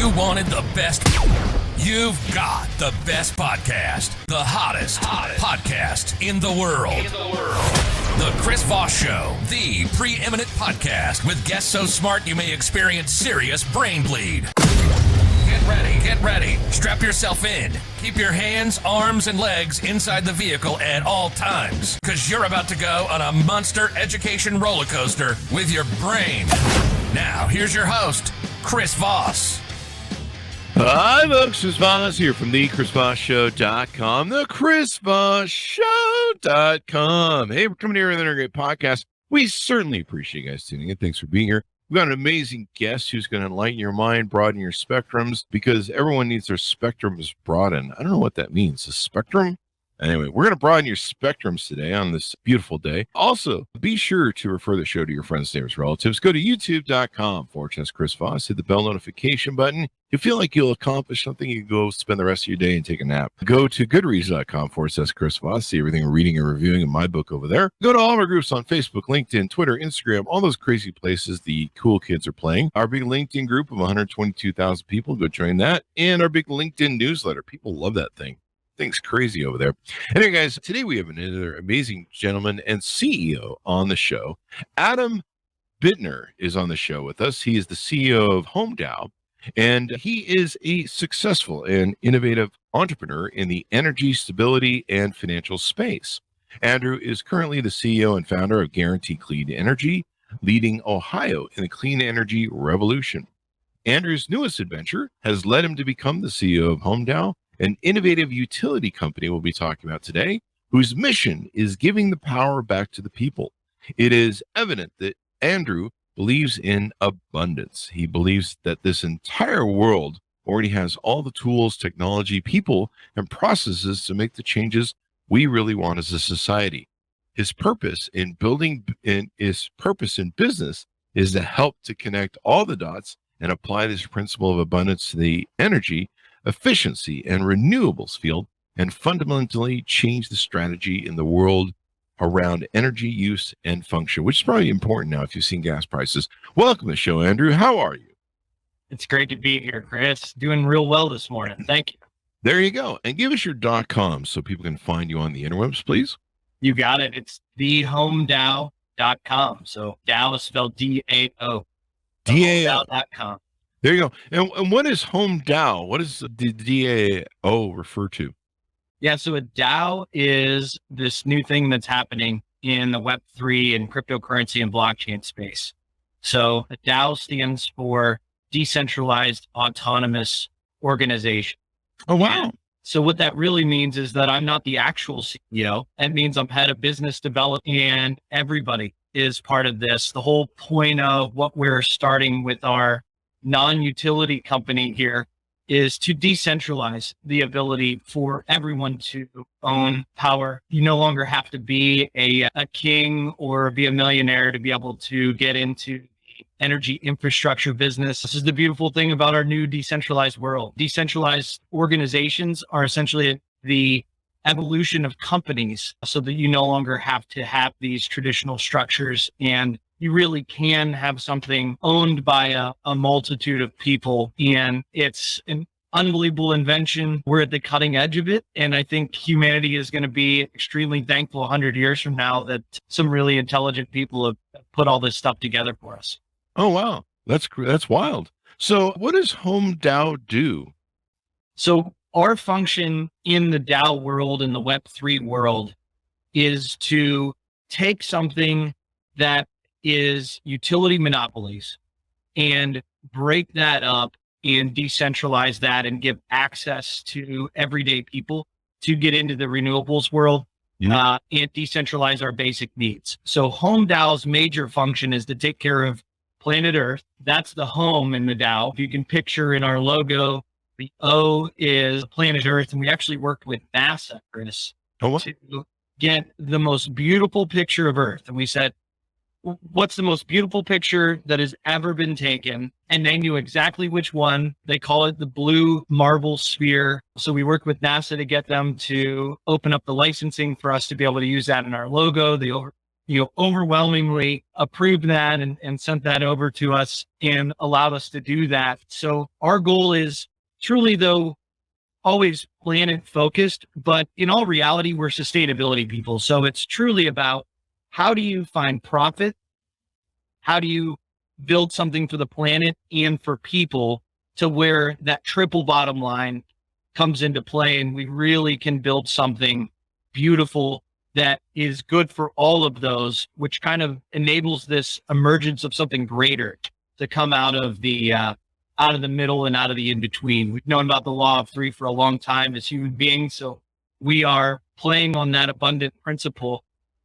You wanted the best. You've got the best podcast. The hottest podcast in the world. The Chris Voss Show, the preeminent podcast with guests so smart you may experience serious brain bleed. Get ready. Strap yourself in. Keep your hands, arms, and legs inside the vehicle at all times, because you're about to go on a monster education roller coaster with your brain. Now, here's your host, Chris Voss. Hi, folks. Chris Voss here from the ChrisVossShow.com, the ChrisVossShow.com. Hey, we're coming here with another great podcast. We certainly appreciate you guys tuning in. Thanks for being here. We've got an amazing guest who's going to enlighten your mind, broaden your spectrums, because everyone needs their spectrums broadened. I don't know what that means. A spectrum? Anyway, we're going to broaden your spectrums today on this beautiful day. Also, be sure to refer the show to your friends, neighbors, relatives. Go to youtube.com/Chris Voss. Hit the bell notification button. If you feel like you'll accomplish something, you can go spend the rest of your day and take a nap. Go to goodreads.com/Chris Voss. See everything we're reading and reviewing in my book over there. Go to all of our groups on Facebook, LinkedIn, Twitter, Instagram, all those crazy places the cool kids are playing. Our big LinkedIn group of 122,000 people, go join that. And our big LinkedIn newsletter. People love that thing. Thing's crazy over there. Anyway, guys, today we have another amazing gentleman and CEO on the show. Adam Bittner is on the show with us. He is the CEO of Home DAO, and he is a successful and innovative entrepreneur in the energy, stability, and financial space. Andrew is currently the CEO and founder of Guarantee Clean Energy, leading Ohio in the clean energy revolution. Andrew's newest adventure has led him to become the CEO of Home DAO, an innovative utility company we'll be talking about today, whose mission is giving the power back to the people. It is evident that Andrew believes in abundance. He believes that this entire world already has all the tools, technology, people, and processes to make the changes we really want as a society. His purpose in business is to help to connect all the dots and apply this principle of abundance to the energy, efficiency, and renewables field, and fundamentally change the strategy in the world around energy use and function, which is probably important now if you've seen gas prices. Welcome to the show, Andrew. How are you? It's great to be here, Chris. Doing real well this morning. Thank you. There you go. And give us your .com so people can find you on the interwebs, please. You got it. It's thehomedao.com. So DAO is spelled DAO. DAO.com. There you go. And what is Home DAO? What does the DAO refer to? Yeah, so a DAO is this new thing that's happening in the Web3 and cryptocurrency and blockchain space. So a DAO stands for Decentralized Autonomous Organization. Oh, wow. And so what that really means is that I'm not the actual CEO. That means I'm head of business development, and everybody is part of this. The whole point of what we're starting with our non-utility company here is to decentralize the ability for everyone to own power. You no longer have to be a king or be a millionaire to be able to get into the energy infrastructure business. This is the beautiful thing about our new decentralized world. Decentralized organizations are essentially the evolution of companies, so that you no longer have to have these traditional structures, and you really can have something owned by a multitude of people. And it's an unbelievable invention. We're at the cutting edge of it. And I think humanity is going to be extremely thankful 100 years from now that some really intelligent people have put all this stuff together for us. Oh, wow. That's wild. So what does Home DAO do? So our function in the DAO world, in the Web3 world, is to take something that is utility monopolies and break that up and decentralize that and give access to everyday people to get into the renewables world and decentralize our basic needs. So Home DAO's major function is to take care of planet Earth. That's the home in the DAO. If you can picture in our logo, the O is planet Earth, and we actually worked with NASA, Chris, to get the most beautiful picture of Earth. And we said, what's the most beautiful picture that has ever been taken? And they knew exactly which one. They call it the blue marble sphere. So we worked with NASA to get them to open up the licensing for us to be able to use that in our logo. They overwhelmingly approved that and sent that over to us and allowed us to do that. So our goal is truly, though, always planet focused, but in all reality, we're sustainability people. So it's truly about how do you find profit? How do you build something for the planet and for people to where that triple bottom line comes into play, and we really can build something beautiful that is good for all of those, which kind of enables this emergence of something greater to come out of the middle and out of the in-between. We've known about the law of three for a long time as human beings, so we are playing on that abundant principle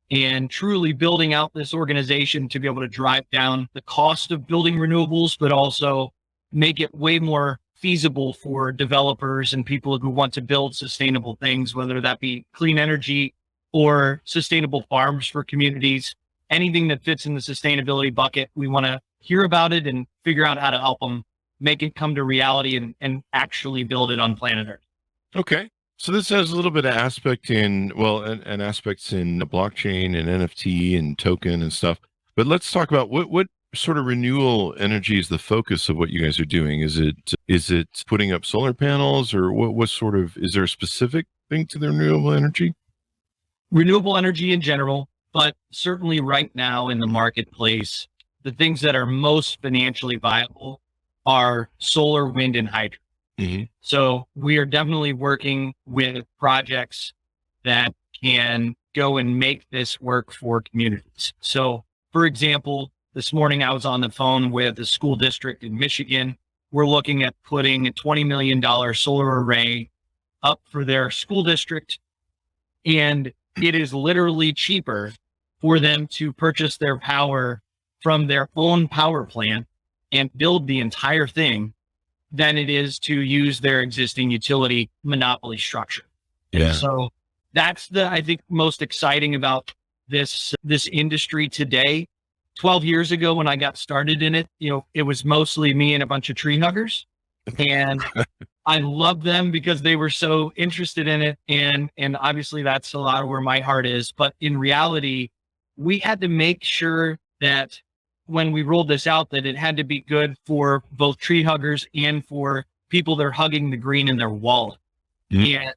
and truly building out this organization to be able to drive down the cost of building renewables, but also make it way more feasible for developers and people who want to build sustainable things, whether that be clean energy or sustainable farms for communities. Anything that fits in the sustainability bucket, we want to hear about it and figure out how to help them make it come to reality and actually build it on planet Earth. Okay. So this has a little bit of aspects in the blockchain and NFT and token and stuff. But let's talk about what sort of renewable energy is the focus of what you guys are doing? Is it putting up solar panels, or what sort of, is there a specific thing to the renewable energy? Renewable energy in general, but certainly right now in the marketplace, the things that are most financially viable are solar, wind, and hydro. Mm-hmm. So we are definitely working with projects that can go and make this work for communities. So for example, this morning I was on the phone with a school district in Michigan. We're looking at putting a $20 million solar array up for their school district. And it is literally cheaper for them to purchase their power from their own power plant and build the entire thing than it is to use their existing utility monopoly structure. Yeah. And so that's I think, most exciting about this industry today. 12 years ago when I got started in it, it was mostly me and a bunch of tree huggers. And I loved them because they were so interested in it. And obviously that's a lot of where my heart is. But in reality, we had to make sure that when we rolled this out, that it had to be good for both tree huggers and for people that are hugging the green in their wallet. Mm-hmm. And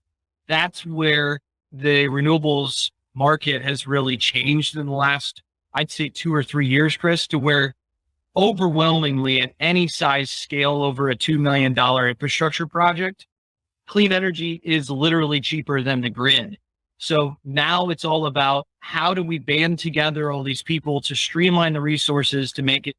that's where the renewables market has really changed in the last, I'd say 2 or 3 years, Chris, to where overwhelmingly at any size scale over a $2 million infrastructure project, clean energy is literally cheaper than the grid. So now it's all about how do we band together all these people to streamline the resources to make it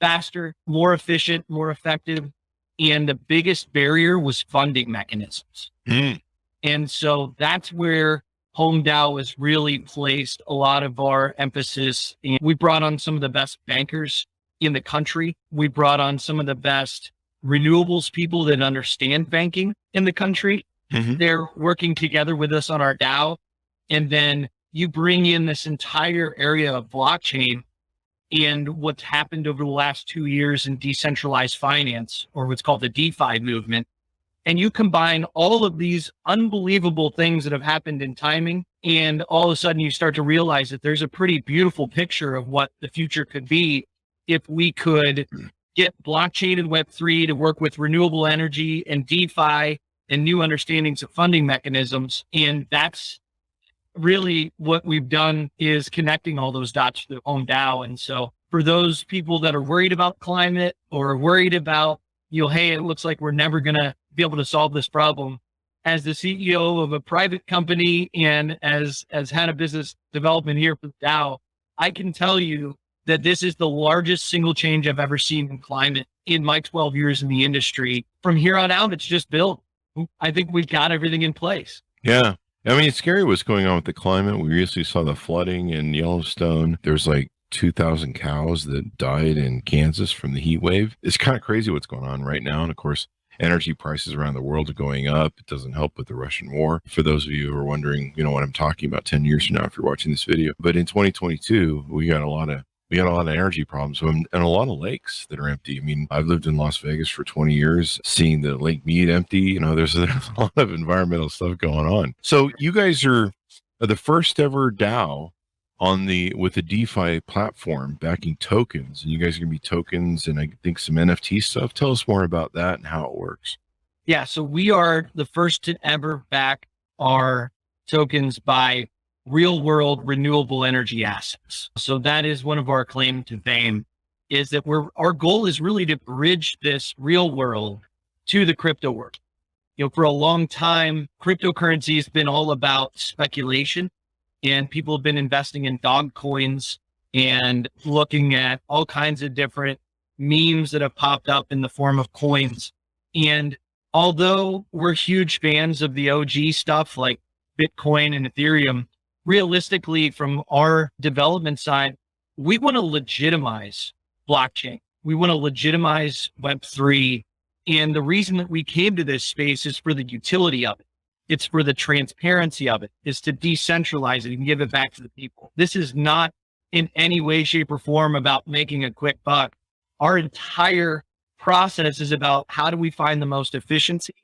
faster, more efficient, more effective. And the biggest barrier was funding mechanisms. Mm. And so that's where Home DAO has really placed a lot of our emphasis. And we brought on some of the best bankers in the country. We brought on some of the best renewables people that understand banking in the country. Mm-hmm. They're working together with us on our DAO. And then you bring in this entire area of blockchain and what's happened over the last 2 years in decentralized finance, or what's called the DeFi movement. And you combine all of these unbelievable things that have happened in timing, and all of a sudden you start to realize that there's a pretty beautiful picture of what the future could be if we could get blockchain and Web3 to work with renewable energy and DeFi and new understandings of funding mechanisms. And that's really what we've done, is connecting all those dots to Home DAO. And so for those people that are worried about climate or worried about, hey, it looks like we're never going to be able to solve this problem, as the CEO of a private company and as head of business development here for DAO, I can tell you that this is the largest single change I've ever seen in climate in my 12 years in the industry. From here on out, it's just built. I think we've got everything in place. Yeah. I mean, it's scary what's going on with the climate. We recently saw the flooding in Yellowstone. There's like 2,000 cows that died in Kansas from the heat wave. It's kind of crazy what's going on right now. And of course, energy prices around the world are going up. It doesn't help with the Russian war. For those of you who are wondering, what I'm talking about 10 years from now, if you're watching this video. But in 2022, we got a lot of energy problems and a lot of lakes that are empty. I mean, I've lived in Las Vegas for 20 years, seeing the Lake Mead empty. There's a lot of environmental stuff going on. So you guys are the first ever DAO with the DeFi platform backing tokens, and you guys are going to be tokens and I think some NFT stuff. Tell us more about that and how it works. Yeah, so we are the first to ever back our tokens by real world renewable energy assets. So that is one of our claim to fame, is that our goal is really to bridge this real world to the crypto world. For a long time, cryptocurrency has been all about speculation, and people have been investing in dog coins and looking at all kinds of different memes that have popped up in the form of coins. And although we're huge fans of the OG stuff like Bitcoin and Ethereum, realistically, from our development side, we want to legitimize blockchain. We want to legitimize Web3. And the reason that we came to this space is for the utility of it. It's for the transparency of it, is to decentralize it and give it back to the people. This is not in any way, shape, or form about making a quick buck. Our entire process is about how do we find the most efficiency?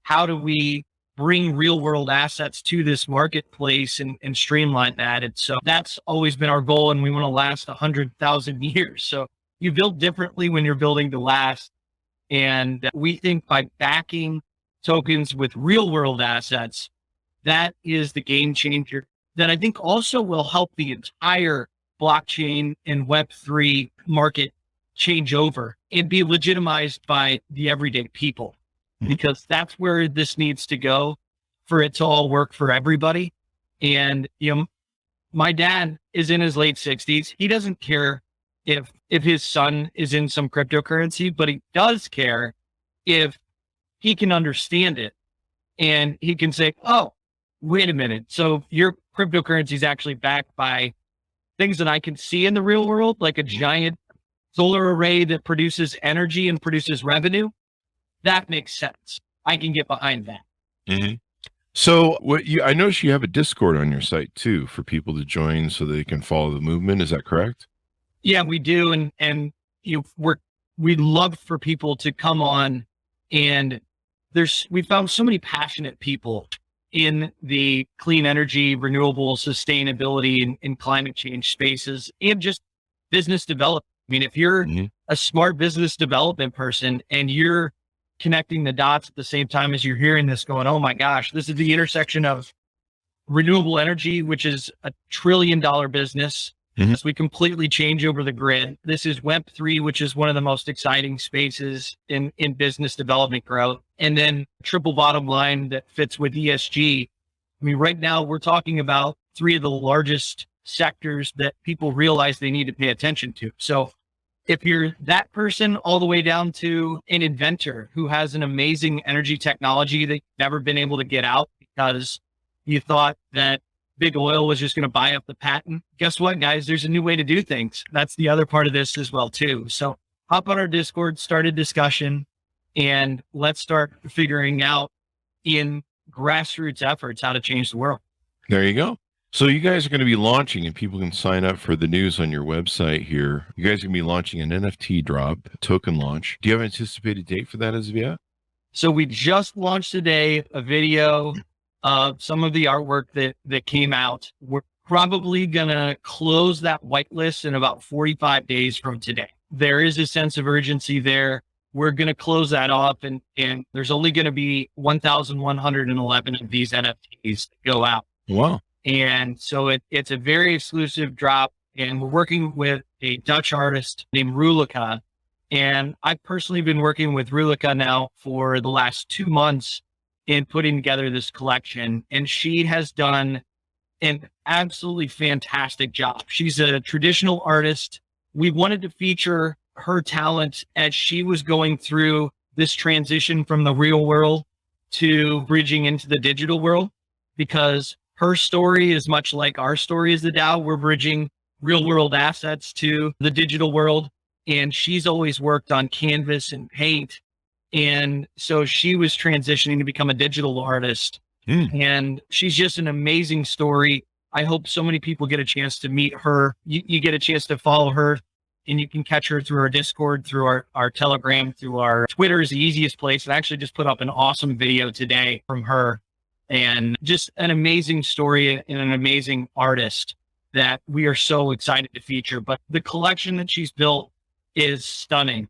How do we bring real world assets to this marketplace and streamline that? And so that's always been our goal, and we want to last 100,000 years. So you build differently when you're building to last. And we think by backing tokens with real world assets, that is the game changer that I think also will help the entire blockchain and Web3 market change over and be legitimized by the everyday people, because that's where this needs to go for it to all work for everybody. And, my dad is in his late 60s. He doesn't care if his son is in some cryptocurrency, but he does care if he can understand it and he can say, oh, wait a minute. So your cryptocurrency is actually backed by things that I can see in the real world, like a giant solar array that produces energy and produces revenue. That makes sense. I can get behind that. Mm-hmm. So I noticed you have a Discord on your site too for people to join so they can follow the movement. Is that correct? Yeah, we do. And we'd love for people to come on, and we found so many passionate people in the clean energy, renewable sustainability and climate change spaces, and just business development. I mean, if you're a smart business development person and you're connecting the dots at the same time as you're hearing this going, oh my gosh, this is the intersection of renewable energy, which is a $1 trillion business. As we completely change over the grid. This is Web3, which is one of the most exciting spaces in business development growth. And then triple bottom line that fits with ESG. I mean, right now we're talking about 3 of the largest sectors that people realize they need to pay attention to. So if you're that person all the way down to an inventor who has an amazing energy technology that you've never been able to get out because you thought that big oil was just going to buy up the patent. Guess what, guys? There's a new way to do things. That's the other part of this as well, too. So hop on our Discord, start a discussion, and let's start figuring out in grassroots efforts how to change the world. There you go. So you guys are going to be launching, and people can sign up for the news on your website here. You guys are going to be launching an NFT drop, token launch. Do you have an anticipated date for that as of yet? So we just launched today a video of some of the artwork that came out. We're probably going to close that whitelist in about 45 days from today. There is a sense of urgency there. We're going to close that off, and there's only going to be 1,111 of these NFTs that go out. Wow. And so it's a very exclusive drop, and we're working with a Dutch artist named Rulika. And I've personally been working with Rulika now for the last 2 months in putting together this collection, and she has done an absolutely fantastic job. She's a traditional artist. We wanted to feature her talent as she was going through this transition from the real world to bridging into the digital world, because her story is much like our story as the DAO. We're bridging real world assets to the digital world, and she's always worked on canvas and paint. And so she was transitioning to become a digital artist. And she's just an amazing story. I hope so many people get a chance to meet her. You get a chance to follow her, and you can catch her through our Discord, through our Telegram, through our Twitter is the easiest place. And I actually just put up an awesome video today from her, and just an amazing story and an amazing artist. that we are so excited to feature. But the collection that she's built is stunning.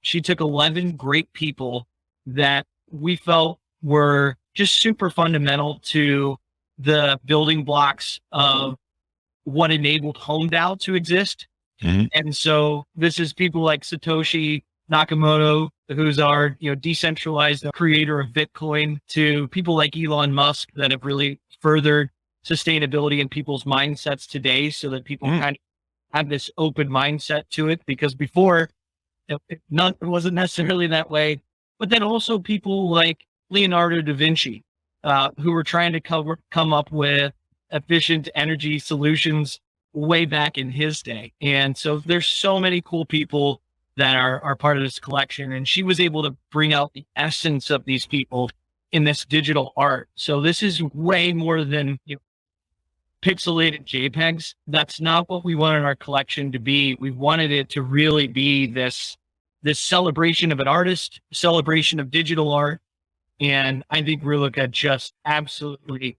She took 11 great people that we felt were just super fundamental to the building blocks of what enabled Home DAO to exist. And so this is people like Satoshi Nakamoto, who's our decentralized creator of Bitcoin, to people like Elon Musk that have really furthered sustainability in people's mindsets today, so that people kind of have this open mindset to it, because before it wasn't necessarily that way. But then also people like Leonardo da Vinci, who were trying to come up with efficient energy solutions way back in his day. And so there's so many cool people that are part of this collection. And she was able to bring out the essence of these people in this digital art. So this is way more than pixelated JPEGs. That's not what we wanted our collection to be. We wanted it to really be this celebration of an artist, celebration of digital art. And I think Rulica just absolutely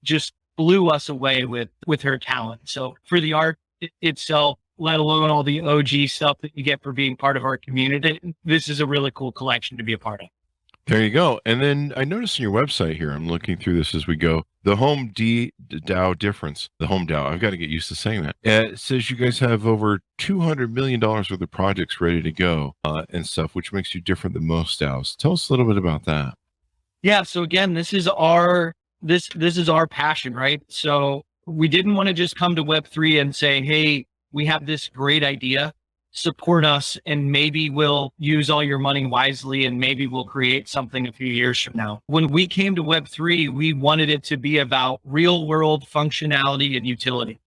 just blew us away with her talent. So for the art itself, let alone all the OG stuff that you get for being part of our community, this is a really cool collection to be a part of. There you go. And then I noticed on your website here, I'm looking through this as we go, the Home DAO difference, the Home DAO. I've got to get used to saying that. It says you guys have over $200 million worth of projects ready to go and stuff, which makes you different than most DAOs. Tell us a little bit about that. Yeah. So again, this is our passion, right? So we didn't want to just come to Web3 and say, hey, we have this great idea, support us, and maybe we'll use all your money wisely, and maybe we'll create something a few years from now. When we came to Web3, we wanted it to be about real world functionality and utility.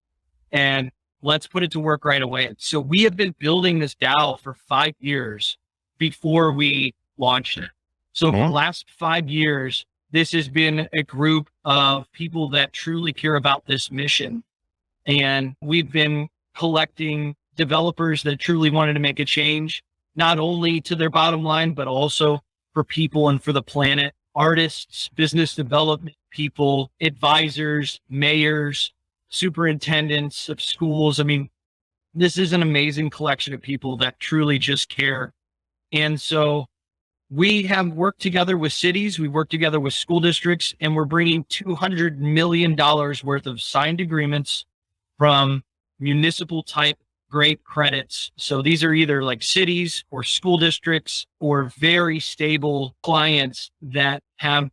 And let's put it to work right away. So we have been building this DAO for 5 years before we launched it. So for the last 5 years, this has been a group of people that truly care about this mission. And we've been collecting developers that truly wanted to make a change, not only to their bottom line, but also for people and for the planet, artists, business development people, advisors, mayors, superintendents of schools. I mean, this is an amazing collection of people that truly just care. And so we have worked together with cities, we work together with school districts, and we're bringing $200 million worth of signed agreements from municipal type great credits. So these are either like cities or school districts or very stable clients that have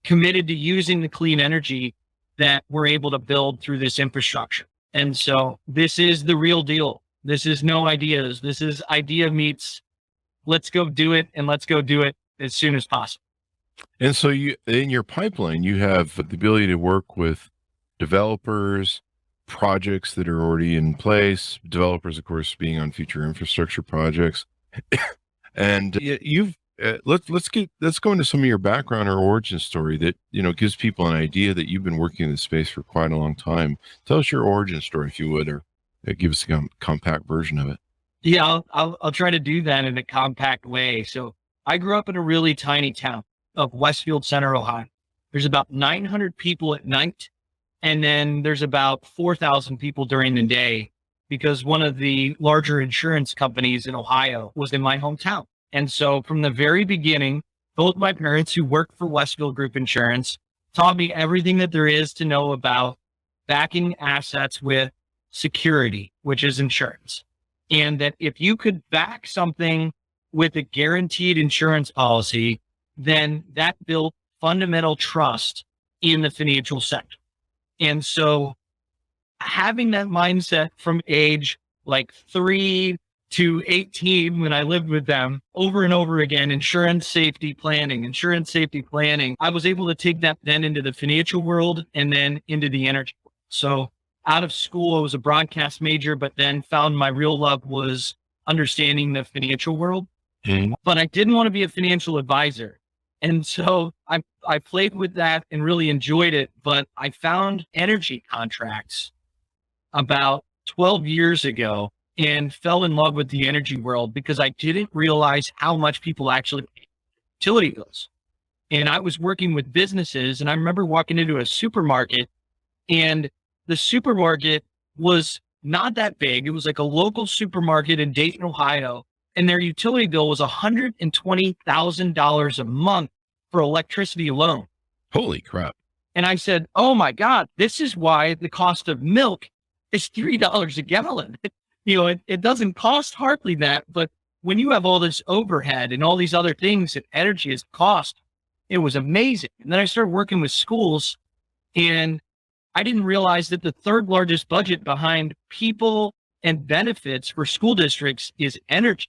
committed to using the clean energy that we're able to build through this infrastructure. And so this is the real deal. This is no ideas. This is idea meets let's go do it, and let's go do it as soon as possible. And so you, in your pipeline, you have the ability to work with developers, projects that are already in place, developers, of course, being on future infrastructure projects. And you've, let's go into some of your background or origin story that, gives people an idea that you've been working in this space for quite a long time. Tell us your origin story, if you would, or give us a compact version of it. Yeah, I'll try to do that in a compact way. So I grew up in a really tiny town of Westfield Center, Ohio. There's about 900 people at night. And then there's about 4,000 people during the day, because one of the larger insurance companies in Ohio was in my hometown. And so from the very beginning, both my parents, who worked for Westfield Group Insurance, taught me everything that there is to know about backing assets with security, which is insurance. And that if you could back something with a guaranteed insurance policy, then that built fundamental trust in the financial sector. And so having that mindset from age like 3 to 18, when I lived with them over and over again, insurance safety planning, I was able to take that then into the financial world and then into the energy world. So out of school, I was a broadcast major, but then found my real love was understanding the financial world. But I didn't want to be a financial advisor. And so I played with that and really enjoyed it. But I found energy contracts about 12 years ago and fell in love with the energy world, because I didn't realize how much people actually pay utility bills. And I was working with businesses, and I remember walking into a supermarket, and the supermarket was not that big. It was like a local supermarket in Dayton, Ohio, and their utility bill was $120,000 a month for electricity alone. Holy crap. And I said, oh my God, this is why the cost of milk is $3 a gallon. It doesn't cost hardly that, but when you have all this overhead and all these other things that energy is cost, it was amazing. And then I started working with schools, and I didn't realize that the third largest budget behind people and benefits for school districts is energy.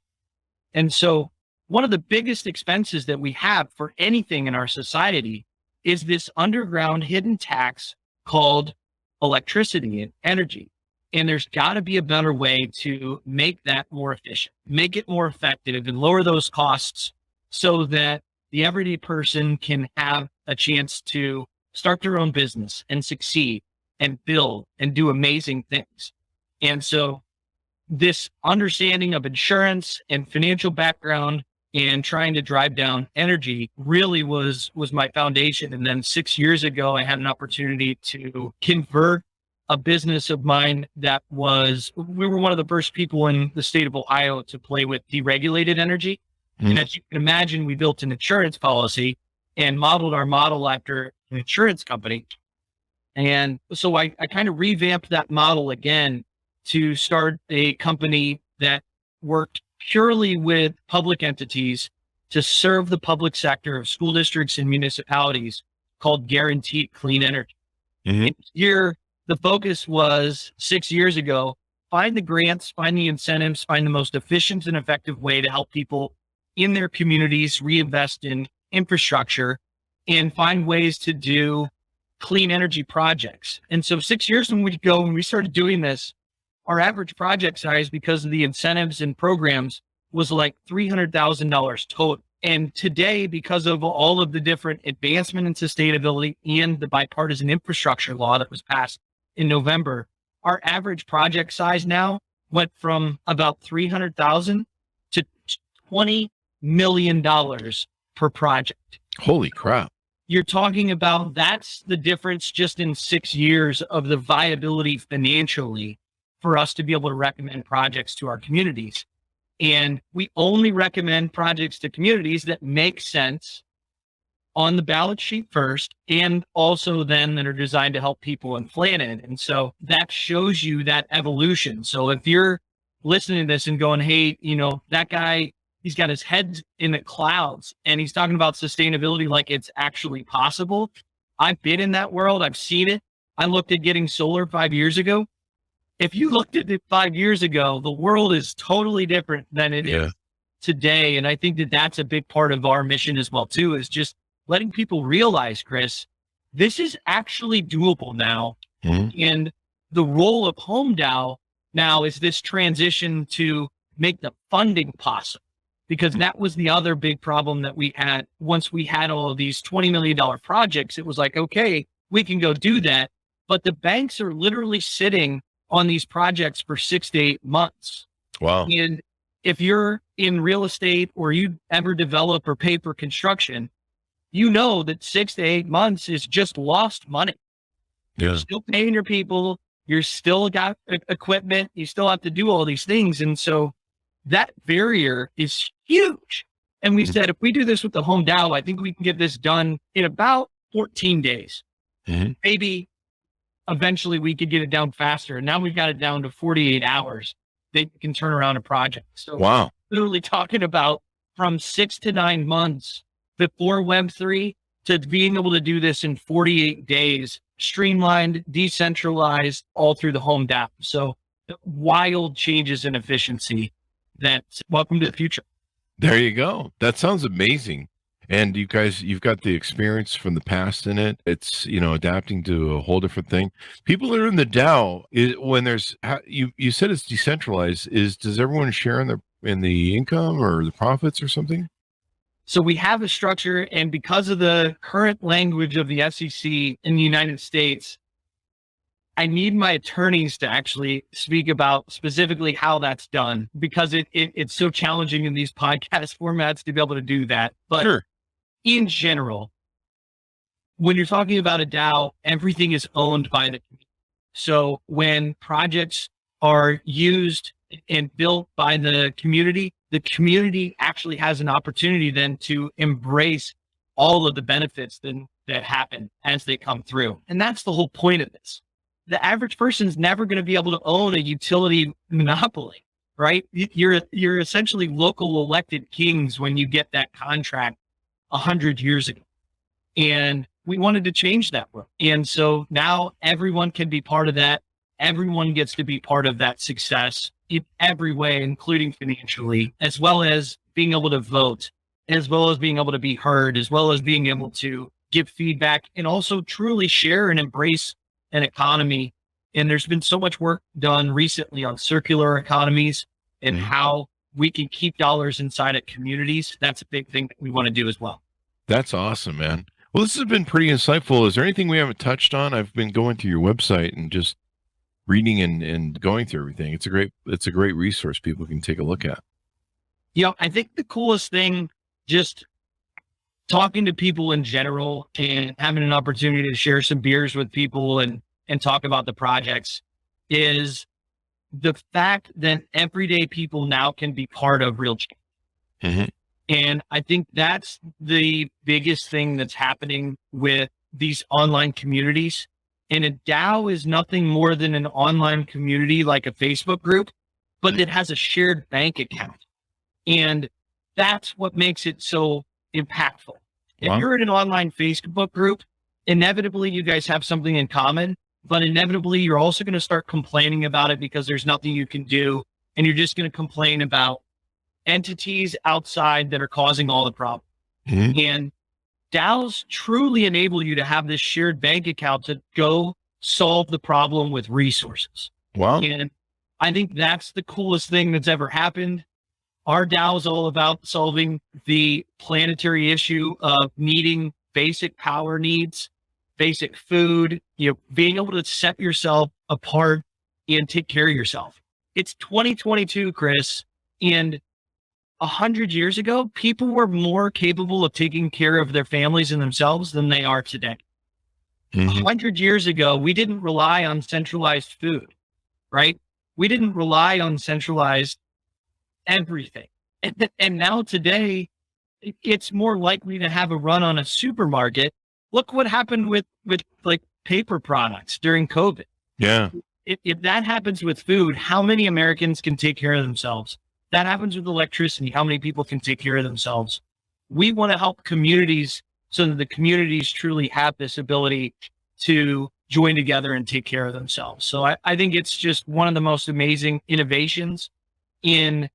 And so one of the biggest expenses that we have for anything in our society is this underground hidden tax called electricity and energy. And there's got to be a better way to make that more efficient, make it more effective, and lower those costs so that the everyday person can have a chance to start their own business and succeed and build and do amazing things. And so this understanding of insurance and financial background and trying to drive down energy really was my foundation. And then 6 years ago, I had an opportunity to convert a business of mine we were one of the first people in the state of Ohio to play with deregulated energy. Mm-hmm. And as you can imagine, we built an insurance policy and modeled our model after an insurance company. And so I kind of revamped that model again to start a company that worked purely with public entities to serve the public sector of school districts and municipalities called Guaranteed Clean Energy. Mm-hmm. And here, the focus was 6 years ago, find the grants, find the incentives, find the most efficient and effective way to help people in their communities reinvest in infrastructure and find ways to do clean energy projects. And so 6 years ago, when we started doing this, our average project size, because of the incentives and programs, was like $300,000 total. And today, because of all of the different advancement in sustainability and the bipartisan infrastructure law that was passed in November, our average project size now went from about $300,000 to $20 million per project. Holy crap. You're talking about, that's the difference just in 6 years of the viability financially for us to be able to recommend projects to our communities. And we only recommend projects to communities that make sense on the balance sheet first, and also then that are designed to help people and plan it. And so that shows you that evolution. So if you're listening to this and going, hey, that guy, he's got his head in the clouds and he's talking about sustainability like it's actually possible. I've been in that world. I've seen it. I looked at getting solar 5 years ago. If you looked at it 5 years ago, the world is totally different than it is today. And I think that that's a big part of our mission as well, too, is just letting people realize, Chris, this is actually doable now. Mm-hmm. And the role of Home DAO now is this transition to make the funding possible. Because that was the other big problem that we had. Once we had all of these $20 million projects, it was like, okay, we can go do that. But the banks are literally sitting on these projects for 6 to 8 months. Wow. And if you're in real estate or you ever develop or pay for construction, you know that 6 to 8 months is just lost money. Yeah. You're still paying your people. You're still got equipment. You still have to do all these things. And so that barrier is huge. And we said, if we do this with the Home DAO, I think we can get this done in about 14 days. Mm-hmm. Maybe eventually we could get it down faster. And now we've got it down to 48 hours. They can turn around a project. So wow. Literally talking about from 6 to 9 months before Web3 to being able to do this in 48 days, streamlined, decentralized, all through the Home DAO. So wild changes in efficiency. That's welcome to the future. There you go. That sounds amazing. And you guys, you've got the experience from the past in it. It's, adapting to a whole different thing. People that are in the DAO, when there's, you said it's decentralized, does everyone share in the income or the profits or something? So we have a structure, and because of the current language of the SEC in the United States, I need my attorneys to actually speak about specifically how that's done, because it's so challenging in these podcast formats to be able to do that. But sure. In general, when you're talking about a DAO, everything is owned by the community. So when projects are used and built by the community actually has an opportunity then to embrace all of the benefits that happen as they come through. And that's the whole point of this. The average person's never going to be able to own a utility monopoly, right? You're essentially local elected kings when you get that contract 100 years ago. And we wanted to change that world. And so now everyone can be part of that. Everyone gets to be part of that success in every way, including financially, as well as being able to vote, as well as being able to be heard, as well as being able to give feedback and also truly share and embrace an economy. And there's been so much work done recently on circular economies and how we can keep dollars inside of communities. That's a big thing that we want to do as well. That's awesome, man. Well, this has been pretty insightful. Is there anything we haven't touched on? I've been going through your website and just reading and going through everything. It's a great resource people can take a look at. I think the coolest thing, just talking to people in general and having an opportunity to share some beers with people and talk about the projects, is the fact that everyday people now can be part of real change. Mm-hmm. And I think that's the biggest thing that's happening with these online communities. And a DAO is nothing more than an online community like a Facebook group, but it has a shared bank account. And that's what makes it so impactful. If you're in an online Facebook group, inevitably you guys have something in common, but inevitably you're also going to start complaining about it because there's nothing you can do. And you're just going to complain about entities outside that are causing all the problems. Mm-hmm. And DAOs truly enable you to have this shared bank account to go solve the problem with resources. Wow. And I think that's the coolest thing that's ever happened. Our DAO is all about solving the planetary issue of needing basic power needs, basic food, being able to set yourself apart and take care of yourself. It's 2022, Chris, and 100 years ago, people were more capable of taking care of their families and themselves than they are today. Mm-hmm. 100 years ago, we didn't rely on centralized food, right? We didn't rely on centralized everything. And now today, it's more likely to have a run on a supermarket. Look what happened with like paper products during COVID. Yeah. If that happens with food, how many Americans can take care of themselves? That happens with electricity. How many people can take care of themselves? We want to help communities so that the communities truly have this ability to join together and take care of themselves. So I think it's just one of the most amazing innovations in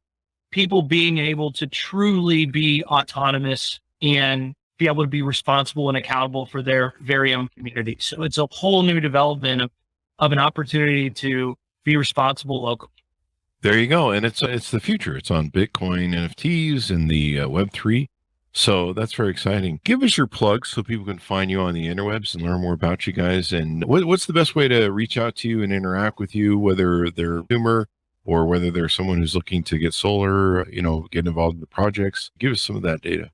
people being able to truly be autonomous and be able to be responsible and accountable for their very own community. So it's a whole new development of an opportunity to be responsible locally. There you go. And it's the future. It's on Bitcoin, NFTs, and the Web3. So that's very exciting. Give us your plugs so people can find you on the interwebs and learn more about you guys. And what's the best way to reach out to you and interact with you, whether they're a consumer or whether they're someone who's looking to get solar, get involved in the projects? Give us some of that data.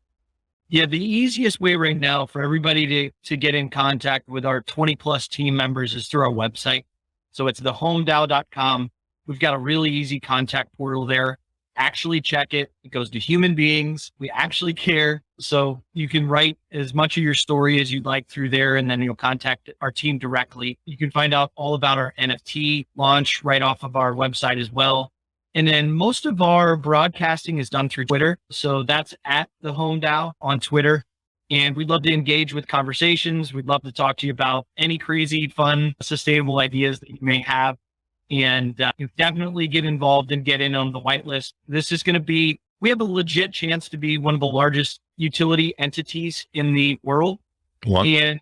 Yeah, the easiest way right now for everybody to get in contact with our 20 plus team members is through our website. So it's thehomedao.com. We've got a really easy contact portal there. Actually check it. It goes to human beings. We actually care. So you can write as much of your story as you'd like through there, and then you'll contact our team directly. You can find out all about our NFT launch right off of our website as well. And then most of our broadcasting is done through Twitter. So that's at the Home DAO on Twitter. And we'd love to engage with conversations. We'd love to talk to you about any crazy, fun, sustainable ideas that you may have. And definitely get involved and get in on the whitelist. This is going to be, we have a legit chance to be one of the largest utility entities in the world. What? And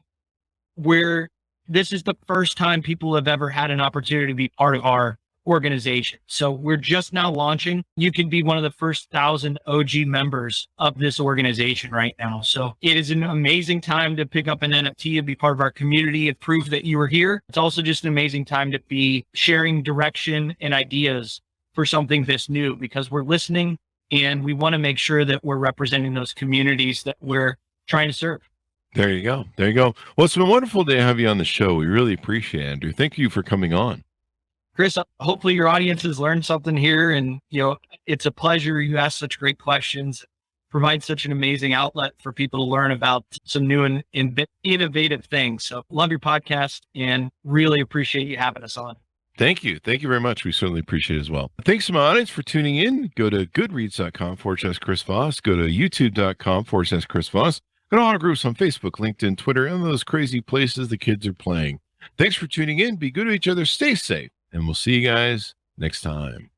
this is the first time people have ever had an opportunity to be part of our organization. So we're just now launching. You can be one of the first 1,000 OG members of this organization right now. So it is an amazing time to pick up an NFT and be part of our community and prove that you were here. It's also just an amazing time to be sharing direction and ideas for something this new, because we're listening and we want to make sure that we're representing those communities that we're trying to serve. There you go. There you go. Well, it's been wonderful to have you on the show. We really appreciate it, Andrew. Thank you for coming on. Chris, hopefully your audience has learned something here, and it's a pleasure. You ask such great questions, provide such an amazing outlet for people to learn about some new and innovative things. So love your podcast and really appreciate you having us on. Thank you. Thank you very much. We certainly appreciate it as well. Thanks to my audience for tuning in. Go to goodreads.com/Chris Voss. Go to youtube.com/Chris Voss. Go to all our groups on Facebook, LinkedIn, Twitter, and those crazy places the kids are playing. Thanks for tuning in. Be good to each other. Stay safe. And we'll see you guys next time.